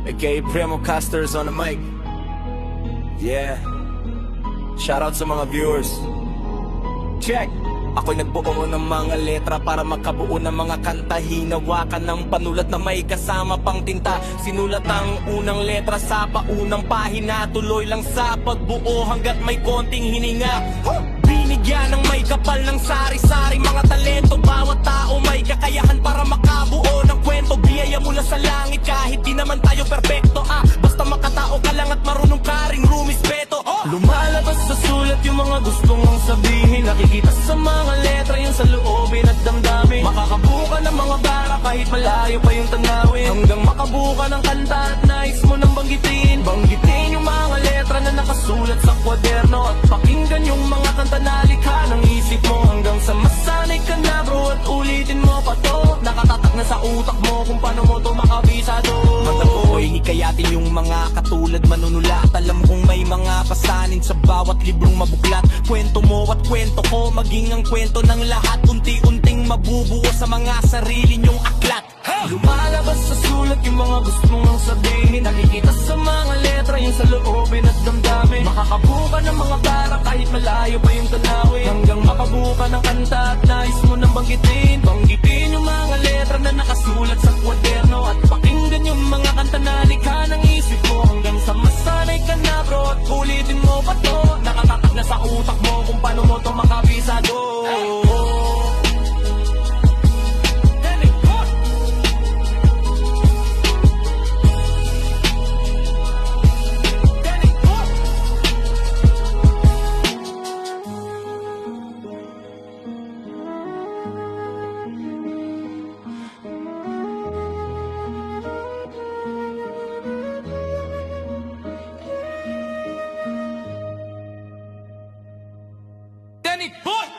aka Primo Casters on the mic. Yeah. Shoutout sa mga viewers. Check! Ako'y nagbuo ng mga letra para makabuo ng mga kanta. Hinawakan ng panulat na may kasama pang tinta. Sinulat ang unang letra sa paunang pahina. Tuloy lang sa pagbuo hanggat may konting hininga. Binigyan ng may kapal ng sari-sari mga talento. Bawat tao may kakayahan para makabuo ng kwento. Biyaya mula sa langit kahit di naman tayo perpekto. Basta makatao ka lang at marunong ka ring rumispeto. Lumalabas sa sulat yung mga gusto mong sabihin. Nakikita sa mga letra yung sa loobin at damdamin. Makakabuka ng mga bara kahit malayo pa yung tanawin. Hanggang makabuka ng kanta at nais mo nang banggitin. Banggitin yung mga letra na nakasulat sa kwaderno. At pakinggan yung mga kanta na likha ng isip mo. Hanggang sa masanay ka na bro at ulitin mo pa to. Nakatatak na sa utak mo kung paano mo to makabisado. Mata ko'y hikayatin yung mga katulad manunulat. Alam kong may mga pasanin sa bawat librong mabuklat. Kwento mo at kwento ko, maging ang kwento ng lahat. Unti-unting mabubuo sa mga sarili nyong aklat. Lumalabas sa sulat yung mga gusto mong sabihin. Nakikita sa mga letra yung sa loobin at damdamin. Makakabuka ng mga bara kahit malayo pa yung tanawin. Hanggang makabuka ng kanta at nais mo nang banggitin. Banggitin yung mga letra na nakasulat sa kwaderno. At pakinggan yung mga kanta na likha ng isip mo. Hanggang sa masanay ka na bro at ulitin mo pa to. Nakatatak na sa utak mo kung paano mo to makabisado. Danny Boy!